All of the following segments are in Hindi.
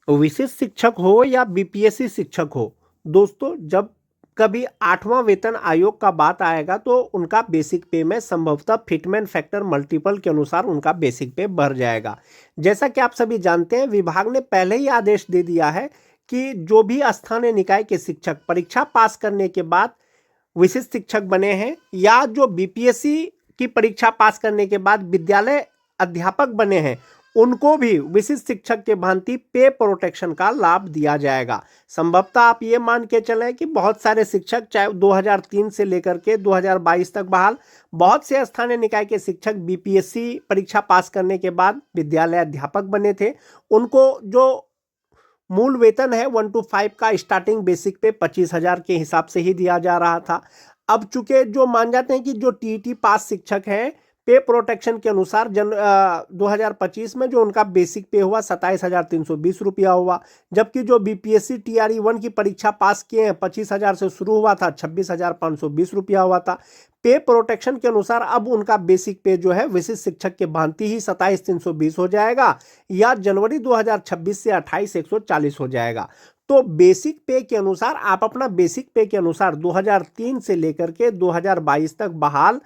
विशिष्ट शिक्षक हो या बीपीएससी शिक्षक हो, दोस्तों जब कभी 8वां वेतन आयोग का बात आएगा तो उनका बेसिक पे में संभवतः फिटमेंट फैक्टर मल्टीपल के अनुसार उनका बेसिक पे बढ़ जाएगा। जैसा कि आप सभी जानते हैं, विभाग ने पहले ही आदेश दे दिया है कि जो भी स्थानीय निकाय के शिक्षक परीक्षा पास करने के बाद विशिष्ट शिक्षक बने हैं या जो बीपीएससी की परीक्षा पास करने के बाद विद्यालय अध्यापक बने हैं, उनको भी विशिष्ट शिक्षक के भांति पे प्रोटेक्शन का लाभ दिया जाएगा। संभवतः आप ये मान के चलें कि बहुत सारे शिक्षक चाहे 2003 से लेकर के 2022 तक बहाल, बहुत से स्थानीय निकाय के शिक्षक बीपीएससी परीक्षा पास करने के बाद विद्यालय अध्यापक बने थे। उनको जो मूल वेतन है 1 to 5 का स्टार्टिंग बेसिक पे 25,000 के हिसाब से ही दिया जा रहा था। अब चूंकि जो मान जाते हैं कि जो टीईटी पास शिक्षक हैं, पे प्रोटेक्शन के अनुसार 2025 में जो उनका बेसिक पे हुआ 27,320 रुपया हुआ, जबकि जो बीपीएससी टीआरई 1 की परीक्षा पास किए हैं 25,000 से शुरू हुआ था, 26,520 रुपया हुआ था। पे प्रोटेक्शन के अनुसार अब उनका बेसिक पे जो है विशिष्ट शिक्षक के भांति ही 27,320 हो जाएगा या जनवरी 2026 से 28,140 हो जाएगा। तो बेसिक पे के अनुसार आप अपना बेसिक पे के अनुसार 2003 से लेकर के 2022 तक बहाल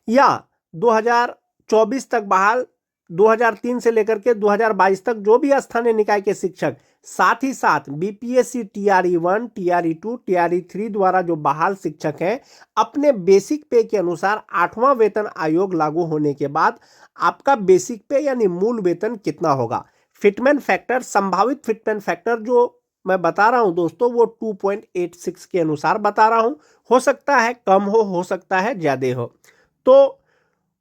या 2024 तक बहाल, 2003 से लेकर के 2022 तक जो भी स्थानीय निकाय के शिक्षक, साथ ही साथ बीपीएससी टीआरई 1, टीआरई 2, टीआरई 3 द्वारा जो बहाल शिक्षक हैं, अपने बेसिक पे के अनुसार 8वां वेतन आयोग लागू होने के बाद आपका बेसिक पे यानी मूल वेतन कितना होगा, फिटमेंट फैक्टर, संभावित फिटमेंट फैक्टर जो मैं बता रहा हूं दोस्तों वो 2.86 के अनुसार बता रहा हूं। हो सकता है कम हो सकता है ज्यादा हो। तो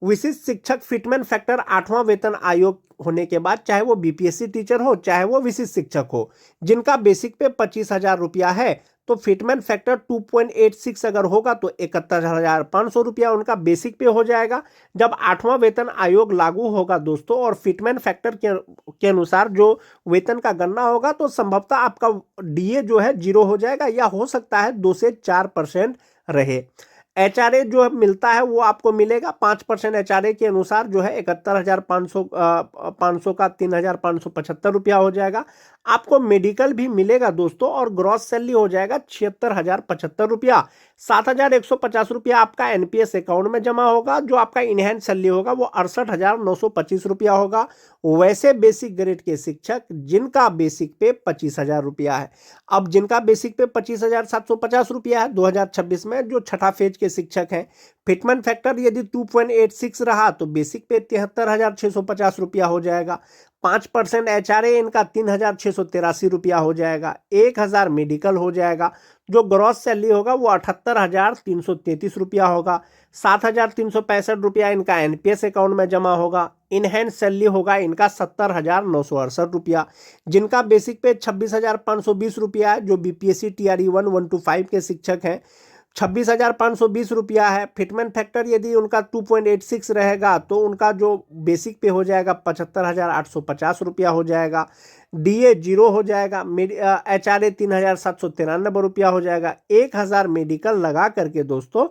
विशिष्ट शिक्षक फिटमेंट फैक्टर 8वां वेतन आयोग होने के बाद, चाहे वो बीपीएससी टीचर हो चाहे वो विशिष्ट शिक्षक हो, जिनका बेसिक पे 25,000 रुपया है, तो फिटमेंट फैक्टर 2.86 अगर होगा तो 71,500 रुपया उनका बेसिक पे हो जाएगा। जब 8वां वेतन आयोग लागू होगा दोस्तों और फिटमेंट फैक्टर के अनुसार जो वेतन का गणना होगा, तो संभवतः आपका डीए जो है 0 हो जाएगा या हो सकता है 2 से 4% रहे। एचआरए जो मिलता है वो आपको मिलेगा 5% एचआरए के अनुसार जो है 71,500 का 3,575 रुपया हो जाएगा। आपको मेडिकल भी मिलेगा दोस्तों और ग्रॉस सैलरी हो जाएगा 76,075 रुपया। 7,150 रुपया आपका एनपीएस अकाउंट में जमा होगा। जो आपका इनहैंस सैलरी होगा वो 68,925 रुपया होगा। वैसे बेसिक ग्रेड के शिक्षक जिनका बेसिक पे 25,000 रुपया है, अब जिनका बेसिक पे 25,750 रुपया है 2026 में, जो छठा फेज के शिक्षक हैं, फिटमेंट फैक्टर यदि 2.86 रहा तो बेसिक पे 73,650 रुपया हो जाएगा। 5% एचआरए इनका 3,683 रुपया हो जाएगा। 1,000 मेडिकल हो जाएगा। जो ग्रॉस सैलरी होगा वो 78,333 रुपया होगा। 7,365 रुपया इनका एनपीएस अकाउंट में जमा होगा। इनहैंड सैलरी होगा इनका 70,968 रुपया, जिनका बेसिक पे 26,520 रुपया है। जो बीपीएससी टीआरई 1, 1 to 5 के शिक्षक हैं, 26,520 रुपया है। फिटमेंट फैक्टर यदि उनका 2.86 रहेगा तो उनका जो बेसिक पे हो जाएगा 75,850 रुपया हो जाएगा। डीए 0 हो जाएगा। एचआरए 3,793 रुपया हो जाएगा। 1,000 मेडिकल लगा करके दोस्तों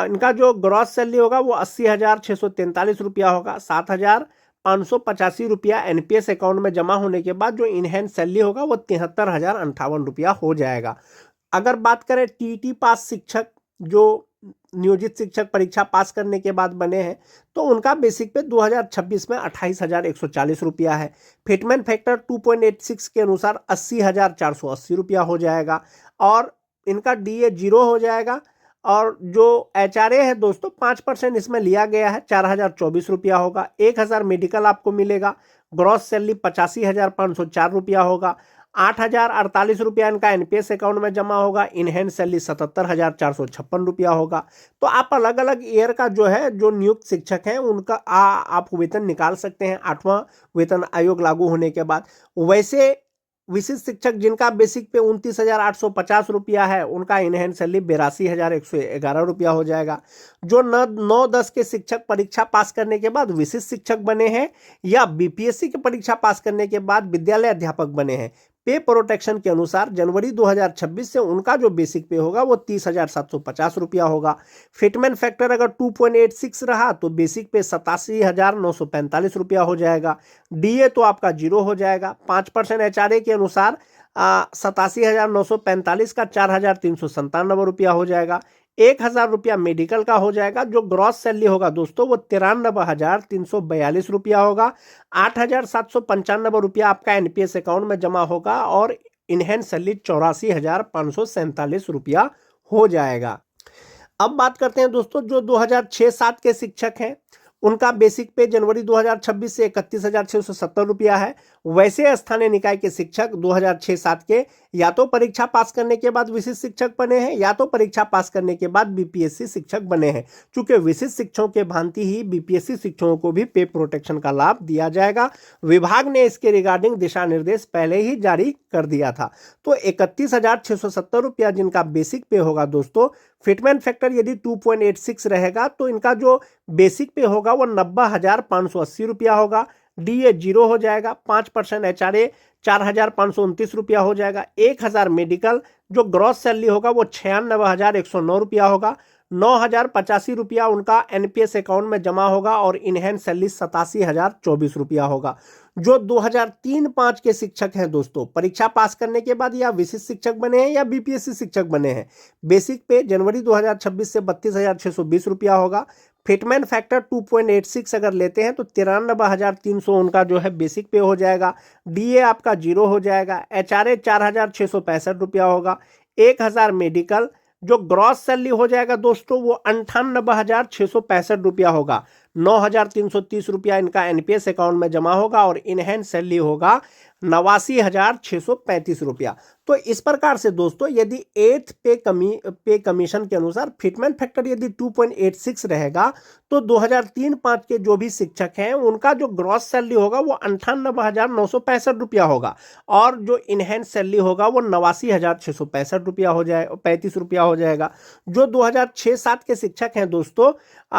इनका जो ग्रॉस सैलरी होगा वो 80,643 रुपया होगा। 7,585 रुपया एनपीएस अकाउंट में जमा होने के बाद जो इनहैंस सैलरी होगा वो 73,058 रुपया हो जाएगा। अगर बात करें टीटी पास शिक्षक, जो नियोजित शिक्षक परीक्षा पास करने के बाद बने हैं, तो उनका बेसिक पे 2026 में 28,140 रुपया है। फिटमेंट फैक्टर 2.86 के अनुसार 80,480 रुपया हो जाएगा और इनका डीए 0 हो जाएगा। और जो एचआरए है दोस्तों 5% इसमें लिया गया है, 4,024 रुपया होगा। 1,000 मेडिकल आपको मिलेगा। ग्रॉस सैलरी 85,504 रुपया होगा। 8,048 रुपया इनका एनपीएस अकाउंट में जमा होगा। इनहैंड सैलरी 77,456 रुपया होगा। तो आप अलग अलग ईयर का जो है जो नियुक्त शिक्षक हैं उनका आप वेतन निकाल सकते हैं 8वां वेतन आयोग लागू होने के बाद। वैसे विशिष्ट शिक्षक जिनका बेसिक पे 29,850 रुपया है, उनका इनहैंड सैलरी 82,111 रुपया हो जाएगा। जो 9-10 के शिक्षक परीक्षा पास करने के बाद विशिष्ट शिक्षक बने हैं या बीपीएससी की परीक्षा पास करने के बाद विद्यालय अध्यापक बने हैं, पे प्रोटेक्शन के अनुसार जनवरी 2026 से उनका जो बेसिक पे होगा वो 30,750 रुपया होगा। फिटमेंट फैक्टर अगर 2.86 रहा तो बेसिक पे 87,945 रुपया हो जाएगा। डीए तो आपका जीरो हो जाएगा। 5% एचआरए के अनुसार 87,945 का 4,397 रुपया हो जाएगा। 1,000 रुपया मेडिकल का हो जाएगा। जो ग्रॉस सैलरी होगा दोस्तों वो 93,342 रुपया होगा। 8,795 रुपया आपका एनपीएस अकाउंट में जमा होगा और इनहेंस सैलरी 84,547 रुपया हो जाएगा। अब बात करते हैं दोस्तों जो 2006-07 के शिक्षक हैं उनका बेसिक पे जनवरी 2026 से 31,670 रुपया है। वैसे स्थानीय निकाय के शिक्षक 2006-07 के या तो परीक्षा पास करने के बाद विशिष्ट शिक्षक बने हैं या तो परीक्षा पास करने के बाद बीपीएससी शिक्षक बने हैं। चूंकि विशिष्ट शिक्षकों के भांति ही बीपीएससी शिक्षकों को भी पे प्रोटेक्शन का लाभ दिया जाएगा। विभाग ने इसके रिगार्डिंग दिशा निर्देश पहले ही जारी कर दिया था। तो 31,670 रुपया जिनका बेसिक पे होगा दोस्तों, फिटमेंट फैक्टर यदि 2.86 रहेगा तो इनका जो बेसिक पे होगा वो 90,580 रुपया होगा। डीए जीरो हो जाएगा। 5% एचआरए 4,529 रुपया हो जाएगा। 1,000 मेडिकल जो ग्रॉस सैलरी होगा वो 96,109 रुपया होगा। 9,085 रुपया उनका एनपीएस अकाउंट में जमा होगा और इनहेंस सैलरी 87,024 रुपया होगा। जो 2003-05 के शिक्षक हैं दोस्तों, परीक्षा पास करने के बाद या विशिष्ट शिक्षक बने हैं या बीपीएससी शिक्षक बने हैं, बेसिक पे जनवरी 2026 से 32,620 रुपया होगा। फिटमेंट फैक्टर 2.86 अगर लेते हैं तो 93,300 उनका जो है बेसिक पे हो जाएगा। डीए आपका जीरो हो जाएगा। एचआरए 4,665 रुपया होगा। 1,000 मेडिकल जो ग्रॉस सैलरी हो जाएगा दोस्तों वो 98,665 रुपया होगा। 9,330 रुपया इनका एनपीएस अकाउंट में जमा होगा और इनहेंस सैलरी होगा 89,635 रुपया। तो इस प्रकार से दोस्तों यदि 8th पे कमीशन के अनुसार फिटमेंट फैक्टर यदि 2.86 रहेगा तो 2003-05 के जो भी शिक्षक हैं उनका जो ग्रॉस सैलरी होगा वो 98,965 रुपया होगा और जो इनहेंस सैलरी होगा वो 89,665 रुपया हो जाए 35 रुपया हो जाएगा। जो 2006-07 के शिक्षक हैं दोस्तों,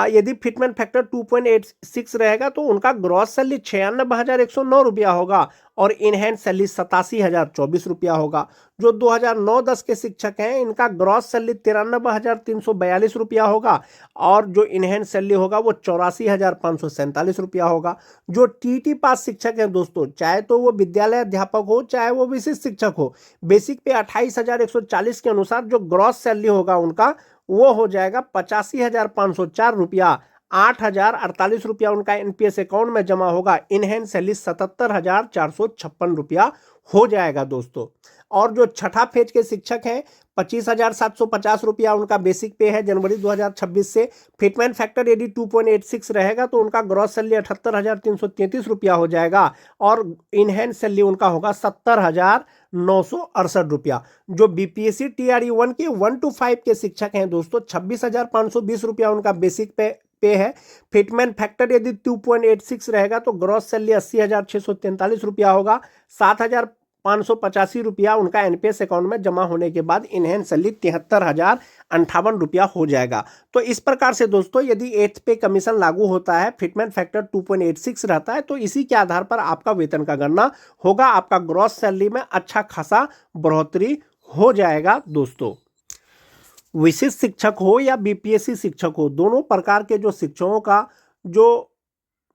यदि फिटमेंट फैक्टर 2.86 रहेगा तो उनका ग्रॉस सैलरी 96,109 रुपया होगा और इनहेंस सैलरी 87,024 रुपया होगा। जो 2009-10 के शिक्षक हैं इनका ग्रॉस सैलरी 93,342 रुपया होगा और जो इनहेंस सैलरी होगा वो 84,547 रुपया होगा। जो टीटी पास शिक्षक हैं दोस्तों, चाहे तो वो विद्यालय अध्यापक हो चाहे वो विशिष्ट शिक्षक हो, बेसिक पे 28,140 के अनुसार जो ग्रॉस सैलरी होगा उनका वो हो जाएगा 85,504 रुपया। 8,048 रुपया उनका एनपीएस अकाउंट में जमा होगा। इनहेंस सैलरी 77,456 रुपया हो जाएगा दोस्तों। और जो छठा फेज के शिक्षक हैं 25,750 रुपया उनका बेसिक पे है जनवरी 2026 से। फिटमेंट फैक्टर यदि 2.86 रहेगा तो उनका ग्रॉस सैलरी 78,333 रुपया हो जाएगा और इनहेंस सैलरी उनका होगा 70,968 रुपया। जो बीपीएससी टीआरई 1 के 1 to 5 के शिक्षक हैं दोस्तों, 26,520 रुपया उनका बेसिक पे है। फिटमेंट फैक्टर यदि 2.86 रहेगा तो ग्रॉस सैलरी 80,643 रुपया होगा। 7,585 रुपया उनका एनपीएस अकाउंट में जमा होने के बाद इनहेंस सैलरी 73,058 रुपया हो जाएगा। तो इस प्रकार से दोस्तों यदि 8th पे कमीशन लागू होता है, फिटमेंट फैक्टर 2.86 रहता है तो इसी के आधार पर आपका वेतन का गणना होगा। आपका ग्रॉस सैलरी में अच्छा खासा बढ़ोतरी हो जाएगा दोस्तों। विशिष्ट शिक्षक हो या बीपीएससी शिक्षक हो, दोनों प्रकार के जो शिक्षकों का जो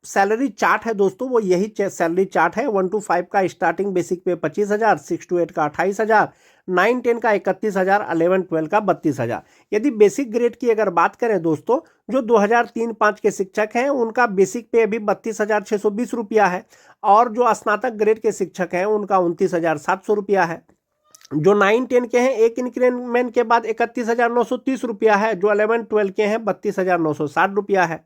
सैलरी चार्ट है दोस्तों वो यही सैलरी चार्ट है। 1 to 5 का स्टार्टिंग बेसिक पे 25,000, 6 to 8 का 28,000, 9-10 का 31,000, 11-12 का 32,000। यदि बेसिक ग्रेड की अगर बात करें दोस्तों, जो 2003-05 के शिक्षक हैं उनका बेसिक पे अभी 32,620 रुपया है और जो स्नातक ग्रेड के शिक्षक हैं उनका 29,700 रुपया है। जो 9-10 के हैं एक इंक्रीमेंट के बाद 31,930 रुपया है। जो 11-12 के हैं 32,960 रुपया है।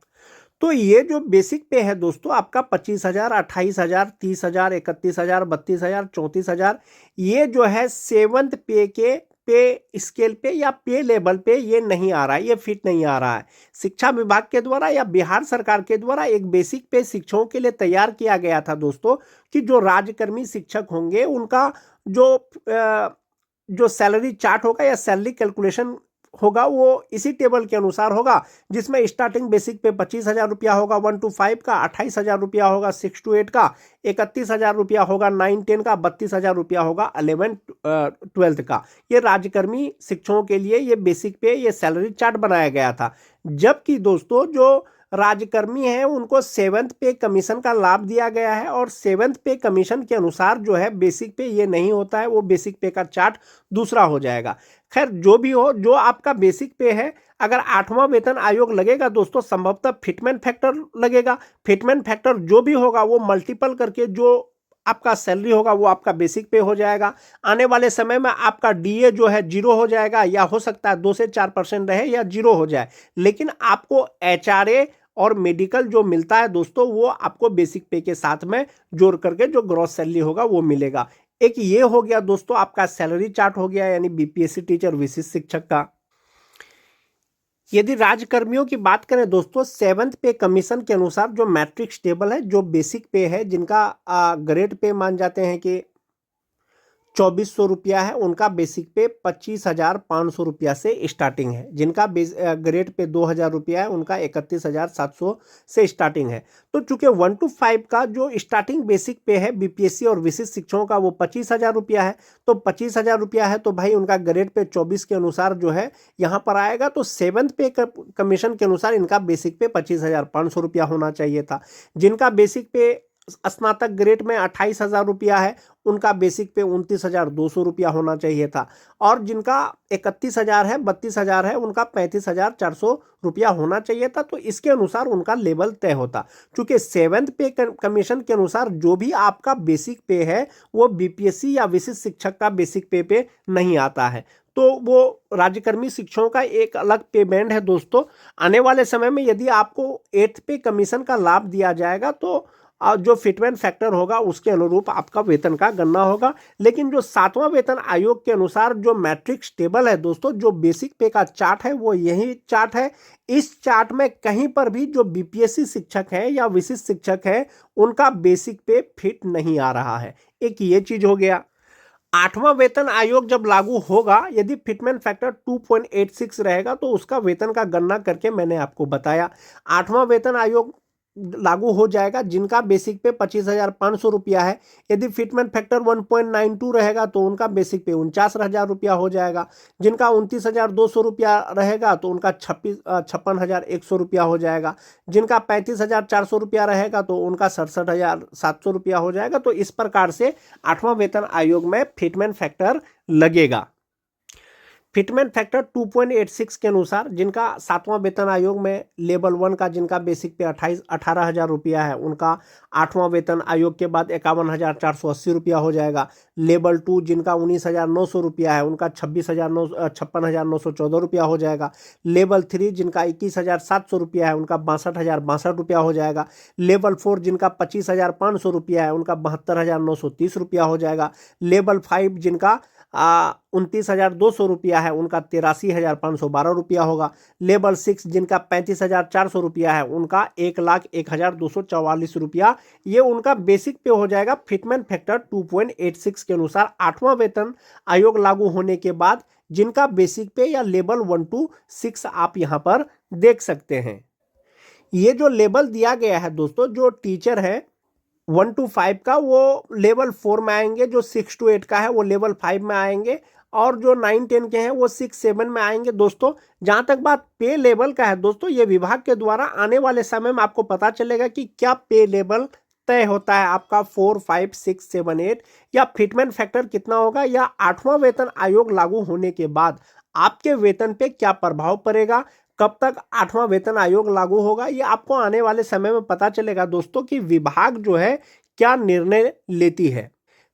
तो ये जो बेसिक पे है दोस्तों आपका 25,000, 28,000, 30,000, 31,000, 32,000, 34,000, ये जो है 7th पे के पे स्केल पे या पे लेवल पे ये नहीं आ रहा है, ये फिट नहीं आ रहा है। शिक्षा विभाग के द्वारा या बिहार सरकार के द्वारा एक बेसिक पे शिक्षकों के लिए तैयार किया गया था दोस्तों कि जो राज्यकर्मी शिक्षक होंगे उनका जो सैलरी चार्ट होगा या सैलरी कैलकुलेशन होगा वो इसी टेबल के अनुसार होगा, जिसमें स्टार्टिंग बेसिक पे 25,000 रुपया होगा 1 to 5 का, 28,000 रुपया होगा 6 to 8 का, 31,000 रुपया होगा 9-10 का, 32,000 रुपया होगा 11-12 का। ये राज्यकर्मी शिक्षकों के लिए ये बेसिक पे ये सैलरी चार्ट बनाया गया था। जबकि दोस्तों जो राज्यकर्मी हैं उनको 7th पे कमीशन का लाभ दिया गया है, और 7th पे कमीशन के अनुसार जो है बेसिक पे ये नहीं होता है, वो बेसिक पे का चार्ट दूसरा हो जाएगा। खैर जो भी हो, जो आपका बेसिक पे है, अगर 8वां वेतन आयोग लगेगा दोस्तों, संभवतः फिटमेंट फैक्टर लगेगा। फिटमेंट फैक्टर जो भी होगा वो मल्टीपल करके जो आपका सैलरी होगा वो आपका बेसिक पे हो जाएगा। आने वाले समय में आपका डीए जो है 0 हो जाएगा, या हो सकता है 2 से 4% रहे या 0 हो जाए, लेकिन आपको एचआरए और मेडिकल जो मिलता है दोस्तों वो आपको बेसिक पे के साथ में जोड़ करके जो ग्रॉस सैलरी होगा वो मिलेगा। एक ये हो गया दोस्तों आपका सैलरी चार्ट हो गया, यानी बीपीएससी टीचर विशिष्ट शिक्षक का। यदि राज्यकर्मियों की बात करें दोस्तों, 7th पे कमीशन के अनुसार जो मैट्रिक्स टेबल है, जो बेसिक पे है, जिनका ग्रेड पे मान जाते हैं कि 2400 रुपया है, उनका बेसिक पे 25,500 रुपया से स्टार्टिंग है। जिनका ग्रेड पे 2,000 रुपया है उनका 31,700 से स्टार्टिंग है। तो चूंकि 1 to 5 का जो स्टार्टिंग बेसिक पे है बीपीएससी और विशिष्ट शिक्षकों का वो 25,000 रुपया है, तो 25,000 रुपया है तो भाई उनका ग्रेड पे 24 के अनुसार जो है यहाँ पर आएगा। तो 7th पे कमीशन के अनुसार इनका बेसिक पे 25,500 रुपया होना चाहिए था। जिनका बेसिक पे स्नातक ग्रेड में 28,000 रुपया है, उनका बेसिक पे 29,200 रुपया होना चाहिए था। और जिनका 31,000 है, 32,000 है, उनका 35,400 रुपया होना चाहिए था। तो इसके अनुसार उनका लेवल तय होता। चूंकि 7th पे कमीशन के अनुसार जो भी आपका बेसिक पे है वो बीपीएससी या विशिष्ट शिक्षक का बेसिक पे नहीं आता है, तो वो राज्यकर्मी शिक्षकों का एक अलग पेमेंट है दोस्तों। आने वाले समय में यदि आपको 8th पे कमीशन का लाभ दिया जाएगा तो जो फिटमेंट फैक्टर होगा उसके अनुरूप आपका वेतन का गणना होगा। लेकिन जो 7वां वेतन आयोग के अनुसार जो मैट्रिक्स टेबल है दोस्तों, जो बेसिक पे का चार्ट है वो यही चार्ट है। इस चार्ट में कहीं पर भी जो बीपीएससी शिक्षक है या विशिष्ट शिक्षक है उनका बेसिक पे फिट नहीं आ रहा है। एक ये चीज हो गया। 8वां वेतन आयोग जब लागू होगा, यदि फिटमेंट फैक्टर 2.86 रहेगा तो उसका वेतन का गणना करके मैंने आपको बताया। 8वां वेतन आयोग लागू हो जाएगा जिनका बेसिक पे 25,500 रुपया है। यदि फिटमेंट फैक्टर 1.92 रहेगा तो उनका बेसिक पे 49,000 रुपया हो जाएगा। जिनका 29,200 रुपया रहेगा तो उनका 56,100 रुपया हो जाएगा। जिनका 35,400 रुपया रहेगा तो उनका 67,700 रुपया हो जाएगा। तो इस प्रकार से 8वां वेतन आयोग में फिटमेंट फैक्टर लगेगा। फिटमेंट फैक्टर 2.86 के अनुसार जिनका 7वां वेतन आयोग में लेवल 1 का जिनका बेसिक पे 18,000 रुपया है, उनका 8वां वेतन आयोग के बाद 51,480 रुपया हो जाएगा। लेवल 2 जिनका 19,900 रुपया है, उनका 56,914 रुपया हो जाएगा। लेवल 3 जिनका 21,700 रुपया है, उनका 62,062 रुपया हो जाएगा। लेवल 4 जिनका 25,500 रुपया है, उनका 72,930 रुपया हो जाएगा। लेवल 5 जिनका 29,200 रुपया है, उनका 83,512 रुपया होगा। लेवल 6 जिनका 35,400 रुपया है, उनका 1,01,244 रुपया ये उनका बेसिक पे हो जाएगा। फिटमेंट फैक्टर 2.86 के अनुसार 8वां वेतन आयोग लागू होने के बाद जिनका बेसिक पे या लेवल 1 to 6 आप यहां पर देख सकते हैं। ये जो लेवल दिया गया है दोस्तों, जो टीचर है 1 to 5 का वो लेवल 4 में आएंगे, जो 6 to 8 का है वो लेवल 5 में आएंगे, और जो 9-10 के हैं वो 6-7 में आएंगे। दोस्तों जहां तक बात पे लेवल का है दोस्तों, ये विभाग के द्वारा आने वाले समय में आपको पता चलेगा कि क्या पे लेवल तय होता है आपका 4, 5, 6, 7, 8, या फिटमेंट फैक्टर कितना होगा, या 8वां वेतन आयोग लागू होने के बाद आपके वेतन पे क्या प्रभाव पड़ेगा, कब तक 8वां वेतन आयोग लागू होगा, ये आपको आने वाले समय में पता चलेगा दोस्तों कि विभाग जो है क्या निर्णय लेती है।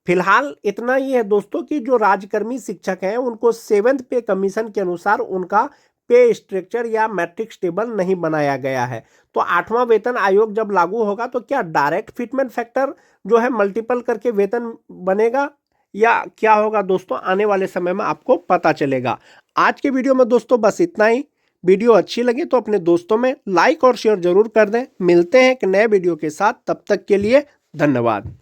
फिलहाल इतना ही है दोस्तों कि जो राज्यकर्मी शिक्षक हैं उनको 7th पे कमीशन के अनुसार उनका पे स्ट्रक्चर या मैट्रिक्स टेबल नहीं बनाया गया है। तो 8वां वेतन आयोग जब लागू होगा तो क्या डायरेक्ट फिटमेंट फैक्टर जो है मल्टीपल करके वेतन बनेगा या क्या होगा दोस्तों, आने वाले समय में आपको पता चलेगा। आज के वीडियो में दोस्तों बस इतना ही। वीडियो अच्छी लगे तो अपने दोस्तों में लाइक और शेयर जरूर कर दें। मिलते हैं एक नए वीडियो के साथ, तब तक के लिए धन्यवाद।